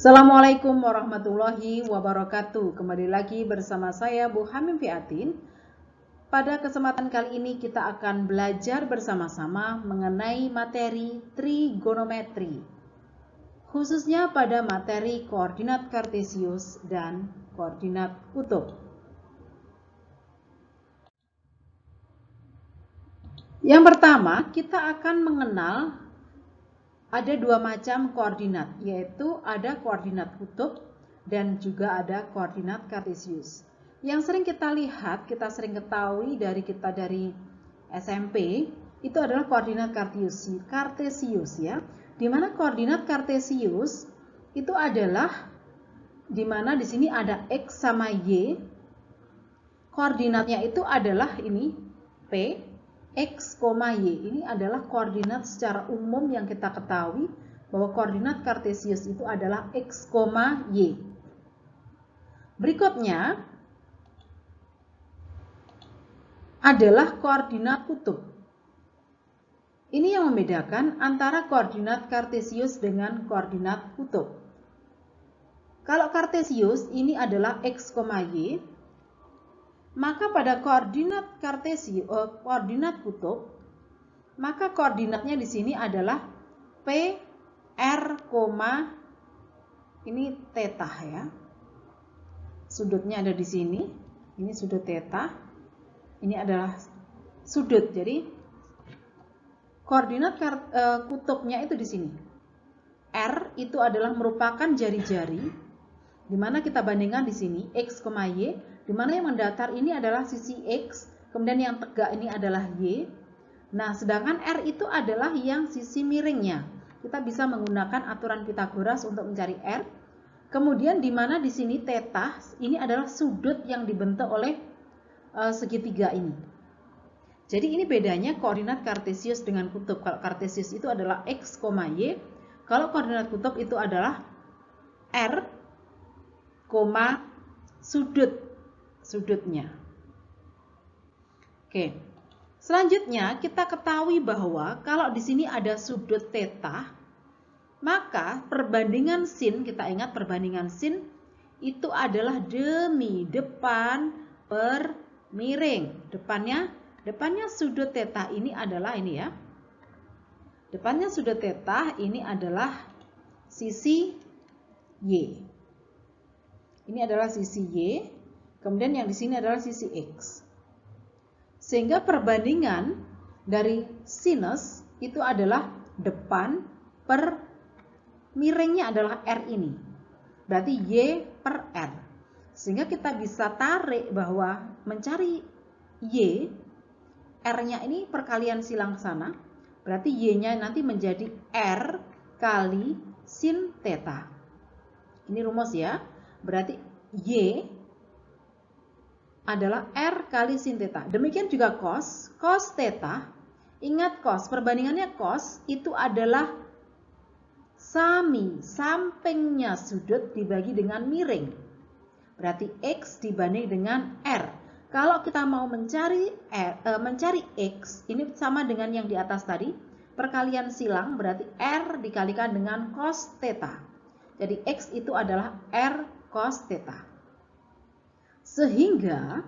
Assalamualaikum warahmatullahi wabarakatuh. Kembali lagi bersama saya Bu Hamim Fiatin. Pada kesempatan kali ini kita akan belajar bersama-sama mengenai materi trigonometri, khususnya pada materi koordinat kartesius dan koordinat kutub. Yang pertama, kita akan mengenal ada dua macam koordinat, yaitu ada koordinat kutub dan juga ada koordinat kartesius. Yang sering kita lihat, kita sering ketahui dari SMP, itu adalah koordinat kartesius ya. Di mana koordinat kartesius itu adalah di mana di sini ada X sama Y. Koordinatnya itu adalah ini P, X, Y. Ini adalah koordinat secara umum yang kita ketahui bahwa koordinat kartesius itu adalah X, Y. Berikutnya adalah koordinat kutub. Ini yang membedakan antara koordinat kartesius dengan koordinat kutub. Kalau kartesius ini adalah X, Y, maka pada koordinat koordinat kutub, maka koordinatnya di sini adalah P, R, ini theta ya. Sudutnya ada di sini. Ini sudut theta. Ini adalah sudut. Jadi koordinat kutubnya itu di sini. R itu adalah merupakan jari-jari, di mana kita bandingkan di sini X, Y. Di mana yang mendatar ini adalah sisi X, kemudian yang tegak ini adalah Y. Nah, sedangkan R itu adalah yang sisi miringnya. Kita bisa menggunakan aturan Pitagoras untuk mencari R. Kemudian di mana di sini theta, ini adalah sudut yang dibentuk oleh segitiga ini. Jadi ini bedanya koordinat kartesius dengan kutub. Kalau kartesius itu adalah X, Y. Kalau koordinat kutub itu adalah R, sudutnya. Oke. Selanjutnya kita ketahui bahwa kalau di sini ada sudut theta, maka perbandingan sin, kita ingat perbandingan sin itu adalah demi depan per miring. Depannya sudut theta ini adalah ini ya. Depannya sudut theta ini adalah sisi Y. Ini adalah sisi Y. Kemudian yang di sini adalah sisi X. Sehingga perbandingan dari sinus itu adalah depan per miringnya adalah R ini. Berarti Y per R. Sehingga kita bisa tarik bahwa mencari Y, R-nya ini perkalian silang sana. Berarti Y-nya nanti menjadi R kali sin theta. Ini rumus ya. Berarti Y adalah R kali sin theta. Demikian juga cos theta. Ingat cos, perbandingannya cos itu adalah sampingnya sudut dibagi dengan miring. Berarti X dibanding dengan R. Kalau kita mau mencari X, ini sama dengan yang di atas tadi. Perkalian silang berarti R dikalikan dengan cos theta. Jadi X itu adalah R cos theta. Sehingga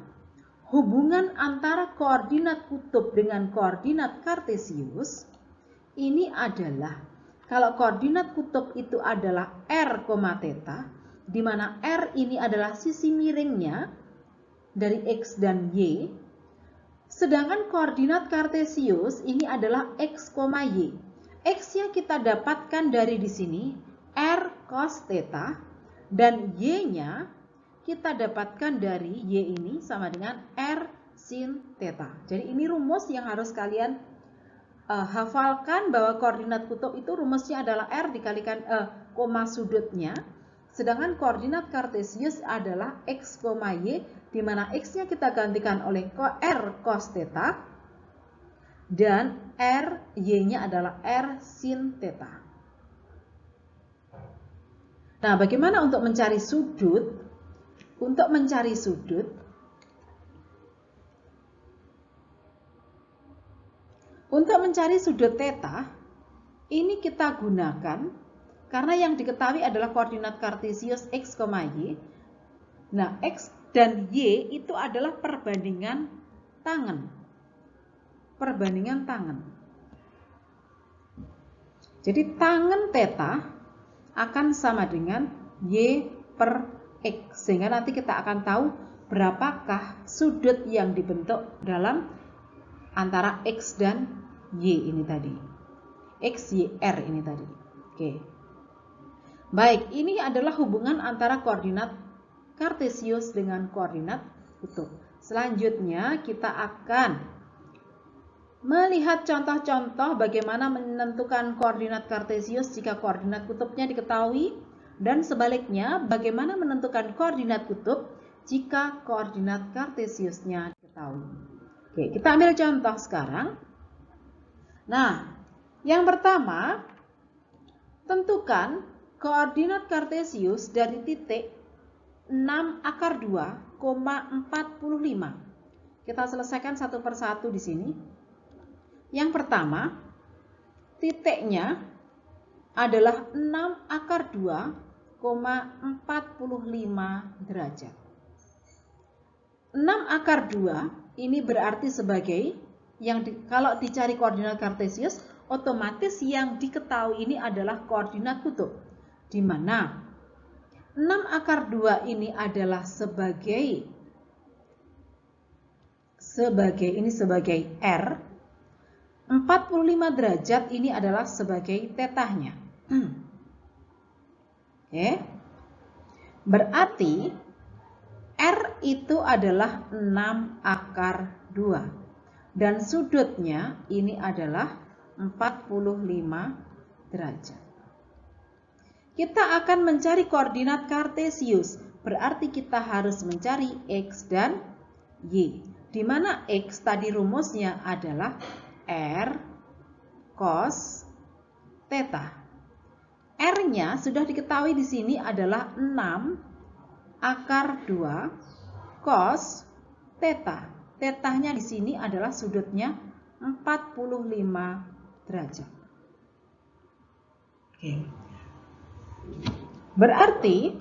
hubungan antara koordinat kutub dengan koordinat kartesius ini adalah, kalau koordinat kutub itu adalah R, theta, di mana R ini adalah sisi miringnya dari X dan Y, sedangkan koordinat kartesius ini adalah X, Y. X-nya kita dapatkan dari di sini R cos theta dan Y-nya kita dapatkan dari Y ini sama dengan R sin theta. Jadi ini rumus yang harus kalian hafalkan, bahwa koordinat kutub itu rumusnya adalah R dikalikan koma sudutnya. Sedangkan koordinat kartesius adalah X, Y, di mana X-nya kita gantikan oleh R cos theta dan R, Y-nya adalah R sin theta. Nah, bagaimana untuk mencari sudut? Untuk mencari sudut, theta, ini kita gunakan Karena yang diketahui adalah koordinat kartesius x, y. Nah, x dan y itu adalah perbandingan tangen. Perbandingan tangen. Jadi tangen theta akan sama dengan y per x. Sehingga nanti kita akan tahu berapakah sudut yang dibentuk dalam antara x dan y ini tadi. X, y, r ini tadi. Oke. Baik, ini adalah hubungan antara koordinat kartesius dengan koordinat kutub. Selanjutnya kita akan melihat contoh-contoh bagaimana menentukan koordinat kartesius jika koordinat kutubnya diketahui, dan sebaliknya bagaimana menentukan koordinat kutub jika koordinat kartesiusnya diketahui. Oke, kita ambil contoh sekarang. Nah, yang pertama, tentukan koordinat kartesius dari titik 6√2,45. Kita selesaikan satu persatu di sini. Yang pertama, titiknya adalah 6√2,45 derajat. 6√2 ini berarti sebagai kalau dicari koordinat kartesius, otomatis yang diketahui ini adalah koordinat kutub, di mana 6√2 ini adalah sebagai R, 45 derajat ini adalah sebagai tetanya. Oke. Berarti R itu adalah 6√2 dan sudutnya ini adalah 45 derajat. Kita akan mencari koordinat kartesius, berarti kita harus mencari x dan y, di mana x tadi rumusnya adalah R cos theta. R-nya sudah diketahui di sini adalah 6√2 cos theta. Tetanya di sini adalah sudutnya 45 derajat. Oke. Berarti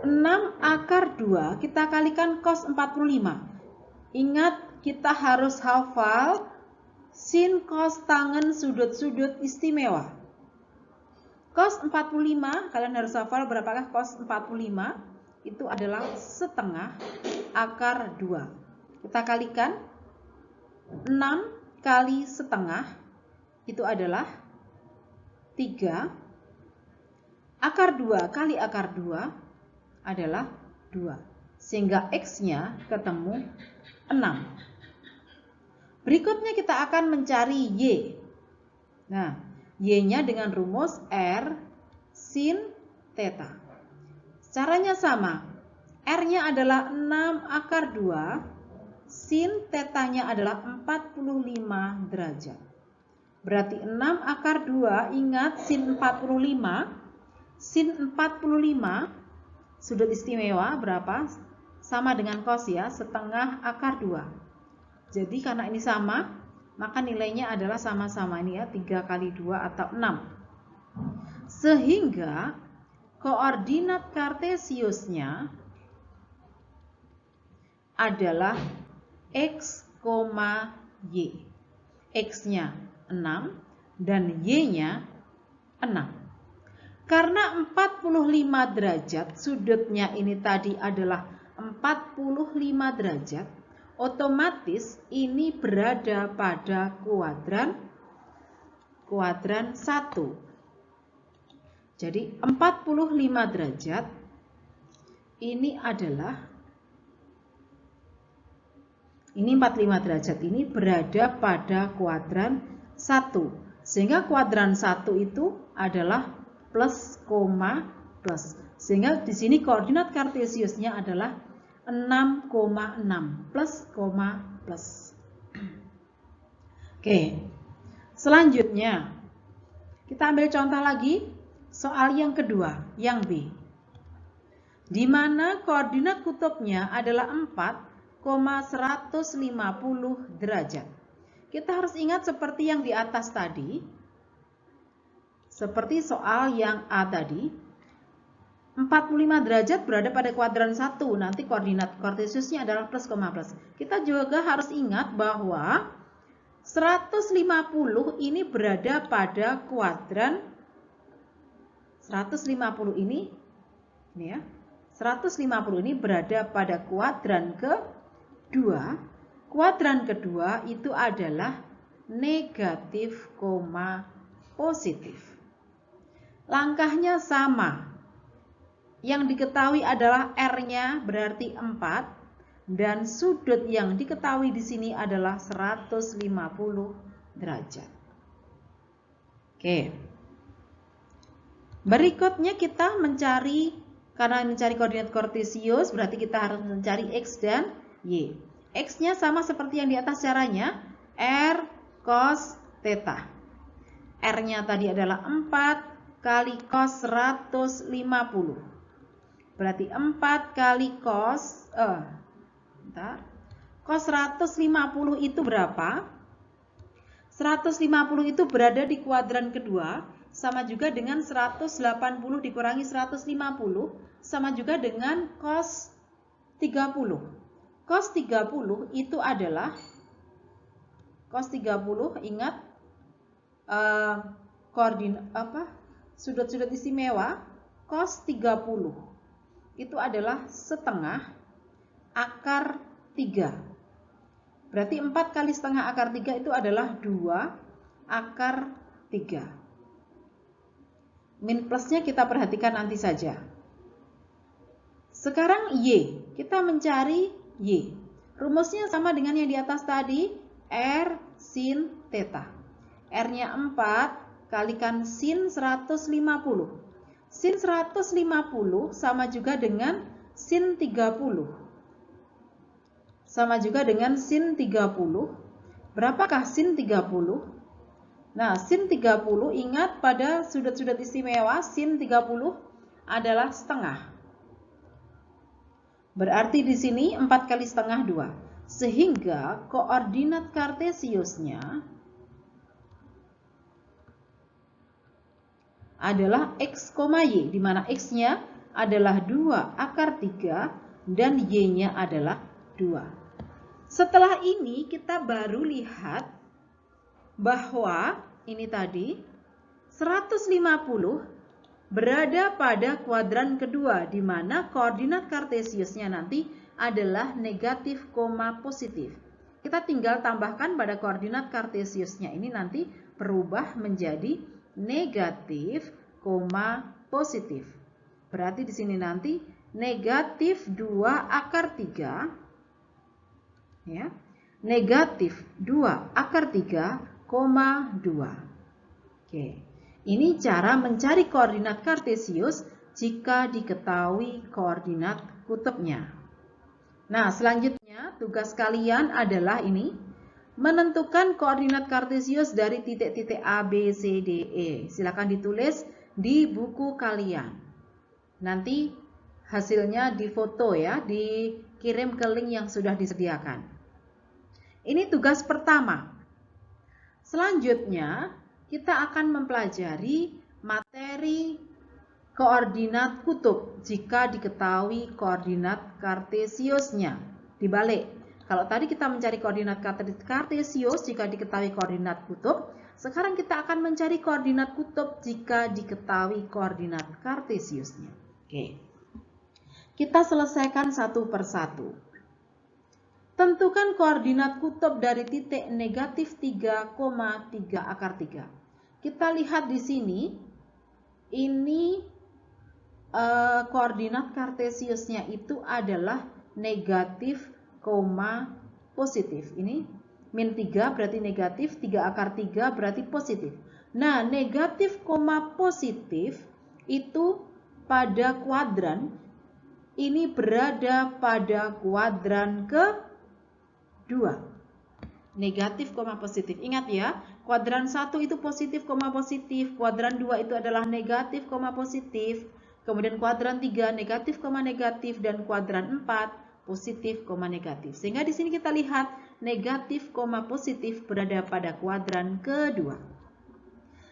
6√2 kita kalikan cos 45. Ingat, kita harus hafal sin, cos, tangen, sudut-sudut istimewa. Cos 45, kalian harus hafal berapakah cos 45? Itu adalah setengah akar 2. Kita kalikan 6 kali setengah, itu adalah 3. Akar 2 kali akar 2 adalah 2. Sehingga x-nya ketemu 6. Berikutnya kita akan mencari y. Nah, y-nya dengan rumus R sin theta. Caranya sama. R-nya adalah 6√2, sin theta-nya adalah 45 derajat. Berarti 6√2, ingat sin 45. Sin 45 sudut istimewa berapa? Sama dengan cos ya, setengah akar 2. Jadi karena ini sama, maka nilainya adalah sama-sama ini ya, 3 kali 2 atau 6. Sehingga koordinat kartesiusnya adalah x, y. X-nya 6 dan y-nya 6. Karena 45 derajat, sudutnya ini tadi adalah 45 derajat, otomatis ini berada pada kuadran 1. Jadi 45 derajat ini adalah 45 derajat ini berada pada kuadran 1. Sehingga kuadran 1 itu adalah plus, plus. Sehingga di sini koordinat kartesiusnya adalah 6,6 plus, plus. Oke. Selanjutnya kita ambil contoh lagi, soal yang kedua, yang B. Di mana koordinat kutubnya adalah 4,150 derajat. Kita harus ingat seperti yang di atas tadi. Seperti soal yang A tadi, 45 derajat berada pada kuadran 1, nanti koordinat kartesiusnya adalah plus, plus. Kita juga harus ingat bahwa 150 ini berada pada kuadran 150 ini ya. 150 ini berada pada kuadran kedua. Kuadran kedua itu adalah negatif, positif. Langkahnya sama. Yang diketahui adalah R-nya berarti 4 dan sudut yang diketahui di sini adalah 150 derajat. Oke. Berikutnya kita mencari, karena mencari koordinat kartesius berarti kita harus mencari X dan Y. X-nya sama seperti yang di atas caranya, R cos theta. R-nya tadi adalah 4 kali cos 150. Berarti 4 kali cos, cos 150 itu berapa? 150 itu berada di kuadran kedua, sama juga dengan 180 dikurangi 150, sama juga dengan cos 30. Cos 30 itu adalah, cos 30 ingat koordinat sudut-sudut istimewa, cos 30 itu adalah setengah akar 3. Berarti 4 kali setengah akar 3 itu adalah 2 akar 3. Min plusnya kita perhatikan nanti saja. Sekarang Y, kita mencari Y. Rumusnya sama dengan yang di atas tadi, R sin theta. R-nya 4 kalikan sin 150. Sin 150 sama juga dengan sin 30. Sama juga dengan sin 30. Berapakah sin 30? Nah, sin 30 ingat pada sudut-sudut istimewa sin 30 adalah setengah. Berarti di sini 4 kali setengah 2. Sehingga koordinat kartesiusnya adalah X, Y, di mana X-nya adalah 2 akar 3 dan Y-nya adalah 2. Setelah ini kita baru lihat bahwa ini tadi 150 berada pada kuadran kedua, di mana koordinat kartesiusnya nanti adalah negatif, positif. Kita tinggal tambahkan pada koordinat kartesiusnya ini nanti berubah menjadi negatif, positif. Berarti di sini nanti negatif 2 akar 3 ya. Negatif 2 akar 3, 2. Oke. Ini cara mencari koordinat kartesius jika diketahui koordinat kutubnya. Nah, selanjutnya tugas kalian adalah ini, menentukan koordinat kartesius dari titik-titik A, B, C, D, E. Silakan ditulis di buku kalian. Nanti hasilnya difoto ya, dikirim ke link yang sudah disediakan. Ini tugas pertama. Selanjutnya, kita akan mempelajari materi koordinat kutub jika diketahui koordinat kartesiusnya. Dibalik. Kalau tadi kita mencari koordinat kartesius jika diketahui koordinat kutub, sekarang kita akan mencari koordinat kutub jika diketahui koordinat kartesiusnya. Oke. Kita selesaikan satu persatu. Tentukan koordinat kutub dari titik negatif 3,3 akar 3. Kita lihat di sini, ini koordinat kartesiusnya itu adalah negatif, positif. Ini min 3 berarti negatif, 3 akar 3 berarti positif. Nah, negatif, positif itu pada kuadran, ini berada pada kuadran kedua. Negatif, positif. Ingat ya, kuadran 1 itu positif, positif. Kuadran 2 itu adalah negatif, positif. Kemudian kuadran 3 negatif, negatif. Dan kuadran 4 positif, negatif. Sehingga di sini kita lihat negatif, positif berada pada kuadran kedua.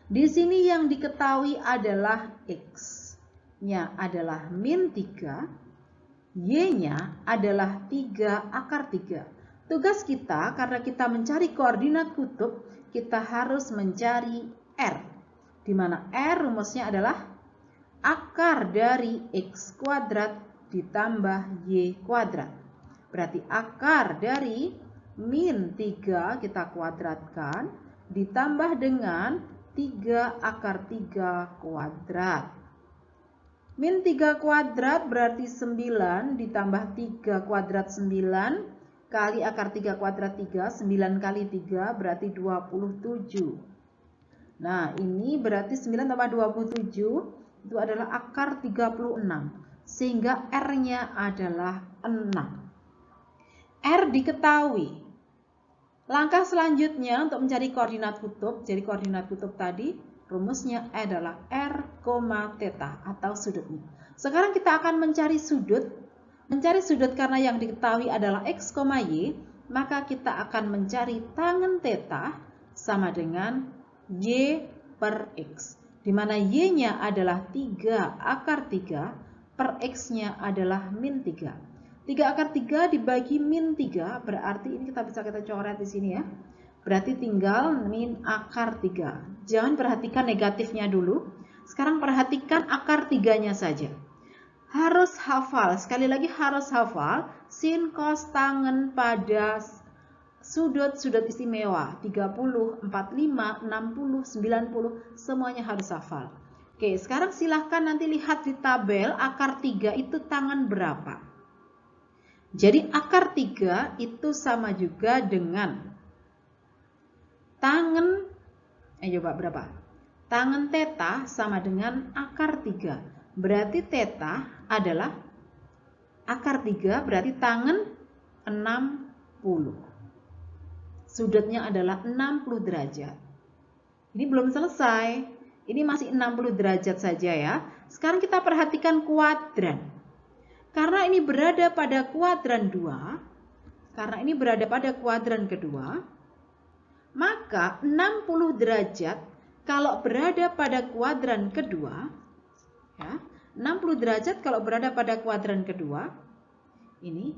Di sini yang diketahui adalah X-nya adalah min 3, Y-nya adalah 3 akar 3. Tugas kita, karena kita mencari koordinat kutub, kita harus mencari R. Di mana R rumusnya adalah akar dari X kuadrat ditambah Y kuadrat. Berarti akar dari min 3 kita kuadratkan ditambah dengan 3 akar 3 kuadrat. Min 3 kuadrat berarti 9 ditambah 3 kuadrat 9 kali akar 3 kuadrat 3, 9 kali 3 berarti 27. Nah, ini berarti 9 tambah 27 itu adalah akar 36. Sehingga R-nya adalah 6. R diketahui. Langkah selanjutnya untuk mencari koordinat kutub, jadi koordinat kutub tadi rumusnya adalah R, theta atau sudutnya. Sekarang kita akan mencari sudut. Mencari sudut karena yang diketahui adalah X, Y, maka kita akan mencari tangen theta sama dengan Y per X. Di mana Y-nya adalah 3 akar 3 per X-nya adalah min 3. 3 akar 3 dibagi min 3, berarti ini kita bisa coret di sini ya. Berarti tinggal min akar 3. Jangan perhatikan negatifnya dulu. Sekarang perhatikan akar 3-nya saja. Harus hafal, sekali lagi harus hafal sin, cos, tangen pada sudut-sudut istimewa 30, 45, 60, 90, semuanya harus hafal. Oke, sekarang silahkan nanti lihat di tabel akar 3 itu tangen berapa. Jadi akar 3 itu sama juga dengan tangen, coba berapa? Tangen theta sama dengan akar 3. Berarti theta adalah akar 3, berarti tangen 60. Sudutnya adalah 60 derajat. Ini belum selesai. Ini masih 60 derajat saja ya. Sekarang kita perhatikan kuadran. Karena ini berada pada kuadran 2, karena ini berada pada kuadran kedua, maka 60 derajat kalau berada pada kuadran kedua, ya, 60 derajat kalau berada pada kuadran kedua, ini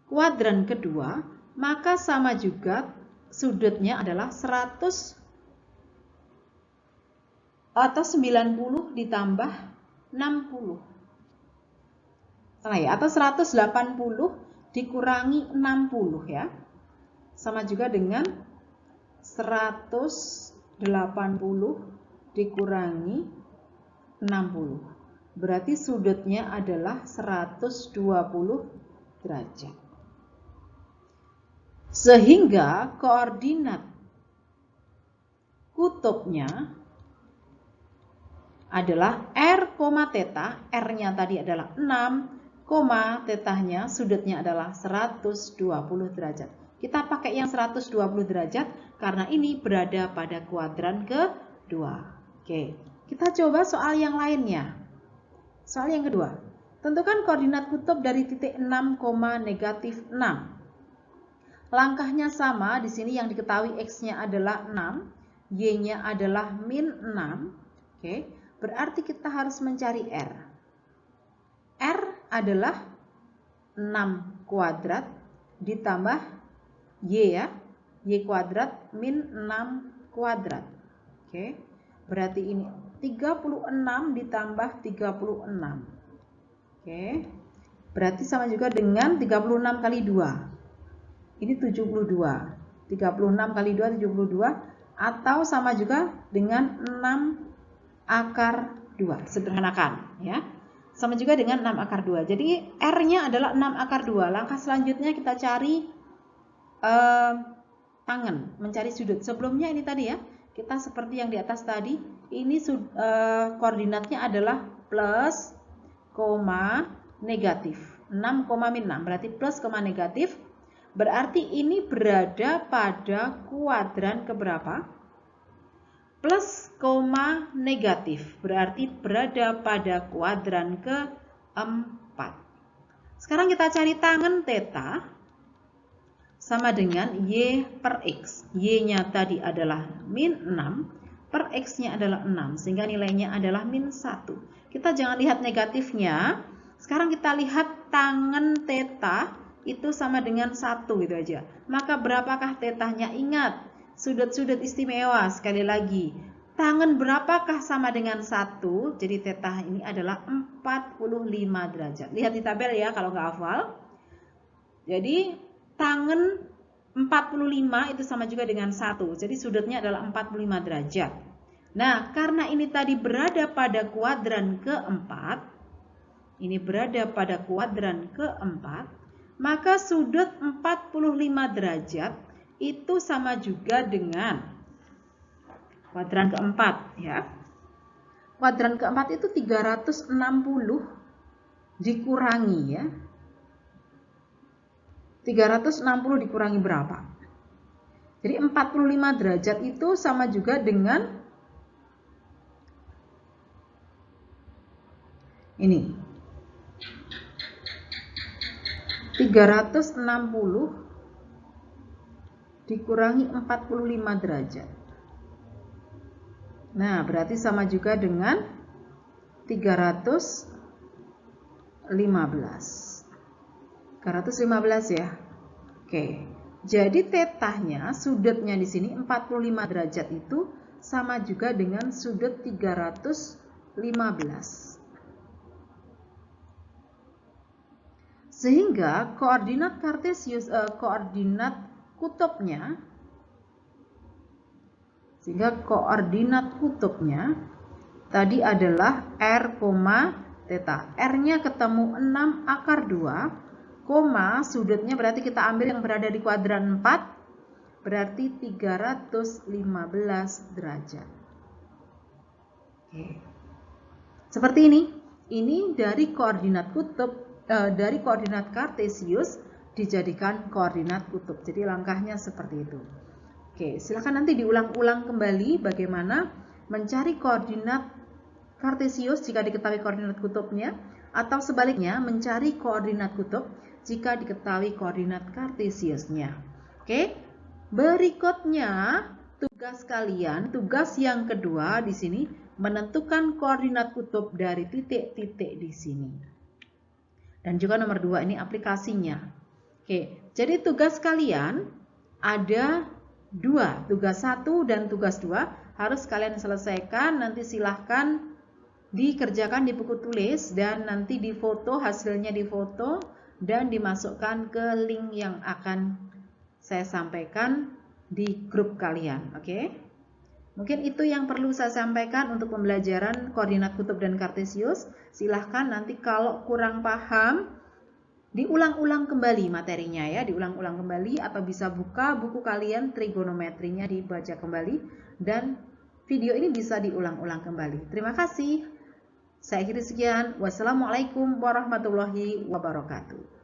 kuadran kedua, maka sama juga sudutnya adalah 100 atau 90 ditambah 60. Salah ya, atau 180 dikurangi 60 ya. Sama juga dengan 180 dikurangi 60. Berarti sudutnya adalah 120 derajat. Sehingga koordinat kutubnya adalah R, theta, R-nya tadi adalah 6, tetanya sudutnya adalah 120 derajat. Kita pakai yang 120 derajat karena ini berada pada kuadran kedua. Oke, kita coba soal yang lainnya. Soal yang kedua, tentukan koordinat kutub dari titik 6, negatif 6. Langkahnya sama, di sini yang diketahui X-nya adalah 6, Y-nya adalah min 6. Oke, berarti kita harus mencari R. R adalah 6 kuadrat ditambah Y ya, Y kuadrat min 6 kuadrat. Oke, berarti ini 36 ditambah 36. Oke, berarti sama juga dengan 36 kali 2. Ini 72. 36 kali 2, 72. Atau sama juga dengan 6 akar 2. Sederhanakan ya. Sama juga dengan 6 akar 2. Jadi R-nya adalah 6 akar 2. Langkah selanjutnya kita cari tangen, mencari sudut. Sebelumnya ini tadi ya, kita seperti yang di atas tadi, ini koordinatnya adalah plus, negatif. 6, min 6, berarti plus, negatif. Berarti ini berada pada kuadran keberapa? Plus, negatif. Berarti berada pada kuadran keempat. Sekarang kita cari tangen theta sama dengan Y per X. Y-nya tadi adalah min 6. per X-nya adalah 6, sehingga nilainya adalah min 1. Kita jangan lihat negatifnya. Sekarang kita lihat tangen theta itu sama dengan 1 gitu aja. Maka berapakah tetanya? Ingat, sudut-sudut istimewa sekali lagi. Tangen berapakah sama dengan 1? Jadi theta ini adalah 45 derajat. Lihat di tabel ya kalau nggak hafal. Jadi tangen 45 itu sama juga dengan 1. Jadi sudutnya adalah 45 derajat. Nah, karena ini tadi berada pada kuadran keempat, ini berada pada kuadran keempat, maka sudut 45 derajat itu sama juga dengan kuadran keempat ya. Kuadran keempat itu 360 dikurangi ya. 360 dikurangi berapa? Jadi 45 derajat itu sama juga dengan ini. 360 dikurangi 45 derajat. Nah, berarti sama juga dengan 315. 315 ya. Oke. Jadi tetanya, sudutnya di sini 45 derajat itu sama juga dengan sudut 315. Sehingga koordinat kartesius koordinat kutubnya tadi adalah R, theta. R-nya ketemu 6 akar 2, koma, sudutnya berarti kita ambil yang berada di kuadran 4, berarti 315 derajat. Oke. Seperti ini. Ini dari koordinat kutub, dari koordinat kartesius dijadikan koordinat kutub. Jadi langkahnya seperti itu. Oke, silakan nanti diulang-ulang kembali bagaimana mencari koordinat kartesius jika diketahui koordinat kutubnya, atau sebaliknya mencari koordinat kutub jika diketahui koordinat kartesiusnya. Oke, berikutnya tugas kalian, tugas yang kedua di sini menentukan koordinat kutub dari titik-titik di sini. Dan juga nomor 2 ini aplikasinya. Oke, jadi tugas kalian ada 2, tugas 1 dan tugas 2 harus kalian selesaikan. Nanti silahkan dikerjakan di buku tulis dan nanti difoto, hasilnya difoto dan dimasukkan ke link yang akan saya sampaikan di grup kalian. Oke? Mungkin itu yang perlu saya sampaikan untuk pembelajaran koordinat kutub dan kartesius. Silahkan nanti kalau kurang paham diulang-ulang kembali materinya ya, diulang-ulang kembali, atau bisa buka buku kalian trigonometrinya dibaca kembali, dan video ini bisa diulang-ulang kembali. Terima kasih. Saya akhiri sekian. Wassalamualaikum warahmatullahi wabarakatuh.